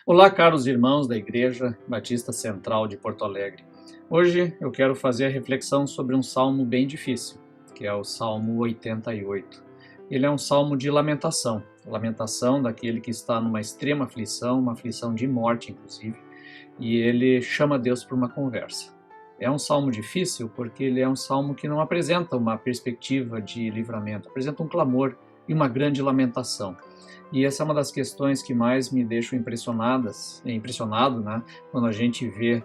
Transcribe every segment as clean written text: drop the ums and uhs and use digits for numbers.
Olá, caros irmãos da Igreja Batista Central de Porto Alegre. Hoje eu quero fazer a reflexão sobre um salmo bem difícil, que é o Salmo 88. Ele é um salmo de lamentação, lamentação daquele que está numa extrema aflição, uma aflição de morte, inclusive, e ele chama Deus para uma conversa. É um salmo difícil porque ele é um salmo que não apresenta uma perspectiva de livramento, apresenta um clamor e uma grande lamentação. E essa é uma das questões que mais me deixam impressionado, né, quando a gente vê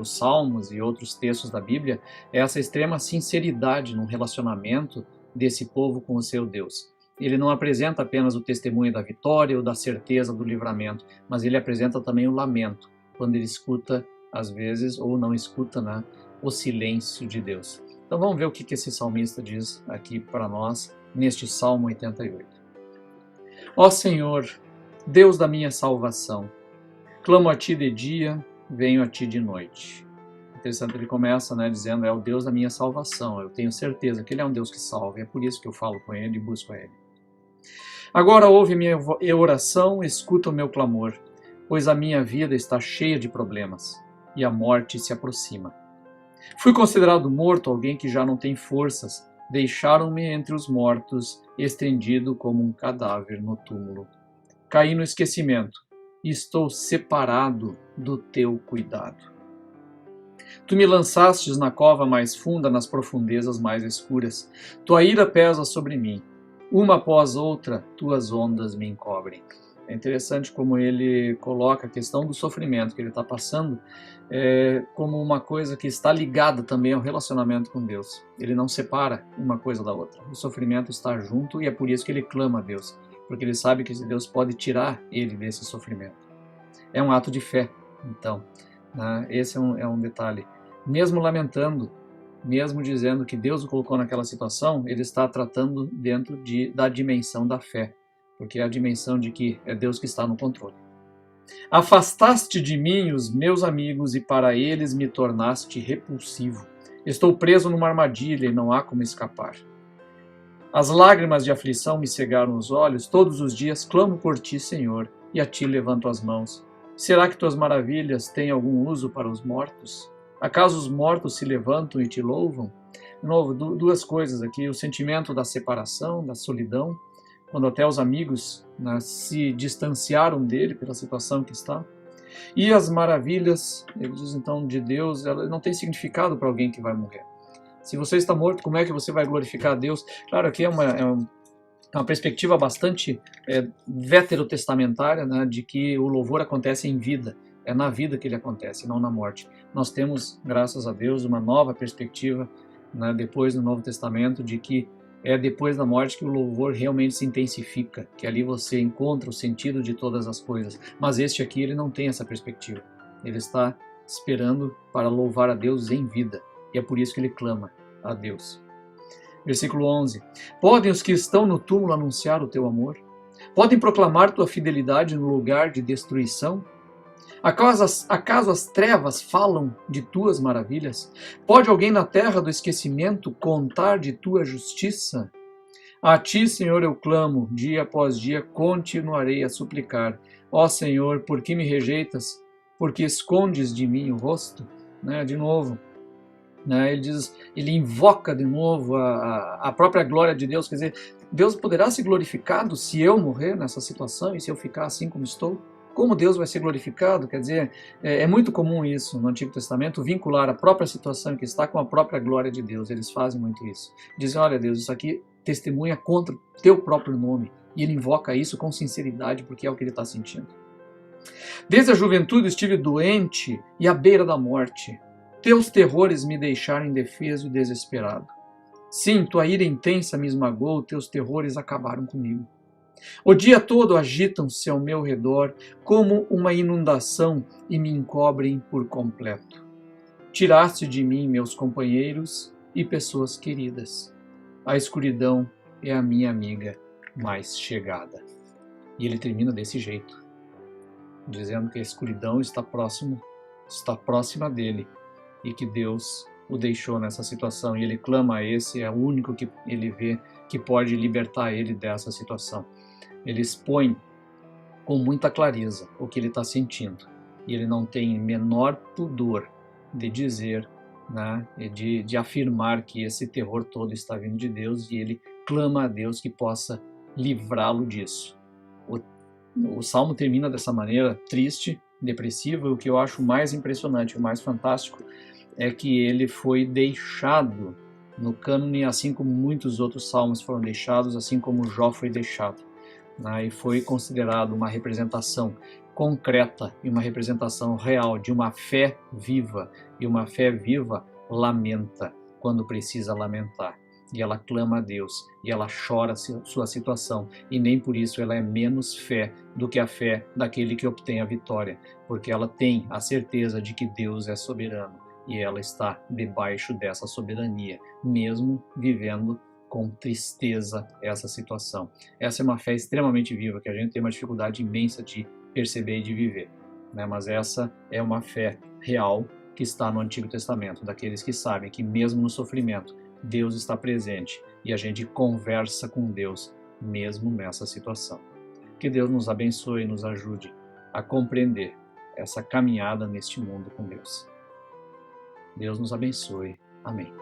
os Salmos e outros textos da Bíblia, é essa extrema sinceridade no relacionamento desse povo com o seu Deus. Ele não apresenta apenas o testemunho da vitória ou da certeza do livramento, mas ele apresenta também o lamento, quando ele escuta, às vezes, ou não escuta, né, o silêncio de Deus. Então vamos ver o que esse salmista diz aqui para nós, neste Salmo 88. Ó Senhor, Deus da minha salvação, clamo a Ti de dia, venho a Ti de noite. Interessante, ele começa, né, dizendo, é o Deus da minha salvação, eu tenho certeza que Ele é um Deus que salva, é por isso que eu falo com Ele e busco a Ele. Agora ouve minha oração, escuta o meu clamor, pois a minha vida está cheia de problemas e a morte se aproxima. Fui considerado morto, alguém que já não tem forças, deixaram-me entre os mortos, estendido como um cadáver no túmulo. Caí no esquecimento e estou separado do teu cuidado. Tu me lançastes na cova mais funda, nas profundezas mais escuras. Tua ira pesa sobre mim. Uma após outra, tuas ondas me encobrem. É interessante como ele coloca a questão do sofrimento que ele está passando como uma coisa que está ligada também ao relacionamento com Deus. Ele não separa uma coisa da outra. O sofrimento está junto e é por isso que ele clama a Deus, porque ele sabe que Deus pode tirar ele desse sofrimento. É um ato de fé, então. Né? Esse é um detalhe. Mesmo lamentando, mesmo dizendo que Deus o colocou naquela situação, ele está tratando dentro da dimensão da fé, porque é a dimensão de que é Deus que está no controle. Afastaste de mim os meus amigos e para eles me tornaste repulsivo. Estou preso numa armadilha e não há como escapar. As lágrimas de aflição me cegaram os olhos, todos os dias clamo por ti, Senhor, e a ti levanto as mãos. Será que tuas maravilhas têm algum uso para os mortos? Acaso os mortos se levantam e te louvam? De novo, duas coisas aqui, o sentimento da separação, da solidão, quando até os amigos, né, se distanciaram dele pela situação que está. E as maravilhas, ele diz então, de Deus, ela não tem significado para alguém que vai morrer. Se você está morto, como é que você vai glorificar a Deus? Claro, aqui é uma perspectiva bastante veterotestamentária, né, de que o louvor acontece em vida. É na vida que ele acontece, não na morte. Nós temos, graças a Deus, uma nova perspectiva, né, depois do Novo Testamento, de que é depois da morte que o louvor realmente se intensifica, que ali você encontra o sentido de todas as coisas. Mas este aqui, ele não tem essa perspectiva. Ele está esperando para louvar a Deus em vida. E é por isso que ele clama a Deus. Versículo 11. Podem os que estão no túmulo anunciar o teu amor? Podem proclamar tua fidelidade no lugar de destruição? Acaso as trevas falam de tuas maravilhas? Pode alguém na terra do esquecimento contar de tua justiça? A ti, Senhor, eu clamo, dia após dia continuarei a suplicar. Ó Senhor, por que me rejeitas? Por que escondes de mim o rosto? De novo, ele invoca de novo a própria glória de Deus, quer dizer, Deus poderá ser glorificado se eu morrer nessa situação e se eu ficar assim como estou? Como Deus vai ser glorificado? Quer dizer, é muito comum isso no Antigo Testamento, vincular a própria situação que está com a própria glória de Deus. Eles fazem muito isso. Dizem, olha Deus, isso aqui testemunha contra o teu próprio nome. E ele invoca isso com sinceridade, porque é o que ele está sentindo. Desde a juventude estive doente e à beira da morte. Teus terrores me deixaram indefeso e desesperado. Sim, tua ira intensa me esmagou, teus terrores acabaram comigo. O dia todo agitam-se ao meu redor como uma inundação e me encobrem por completo. Tiraste de mim meus companheiros e pessoas queridas. A escuridão é a minha amiga mais chegada. E ele termina desse jeito, dizendo que a escuridão está próxima dele e que Deus o deixou nessa situação. E ele clama a esse, é o único que ele vê que pode libertar ele dessa situação. Ele expõe com muita clareza o que ele está sentindo. E ele não tem menor pudor de dizer, né, de afirmar que esse terror todo está vindo de Deus, e ele clama a Deus que possa livrá-lo disso. O Salmo termina dessa maneira triste, depressiva, e o que eu acho mais impressionante, o mais fantástico, é que ele foi deixado no cânone, assim como muitos outros salmos foram deixados, assim como Jó foi deixado, né, e foi considerado uma representação concreta e uma representação real de uma fé viva, e uma fé viva lamenta quando precisa lamentar. E ela clama a Deus, e ela chora sua situação, e nem por isso ela é menos fé do que a fé daquele que obtém a vitória, porque ela tem a certeza de que Deus é soberano, e ela está debaixo dessa soberania, mesmo vivendo com tristeza essa situação. Essa é uma fé extremamente viva, que a gente tem uma dificuldade imensa de perceber e de viver, né? Mas essa é uma fé real que está no Antigo Testamento, daqueles que sabem que mesmo no sofrimento, Deus está presente e a gente conversa com Deus mesmo nessa situação. Que Deus nos abençoe e nos ajude a compreender essa caminhada neste mundo com Deus. Deus nos abençoe. Amém.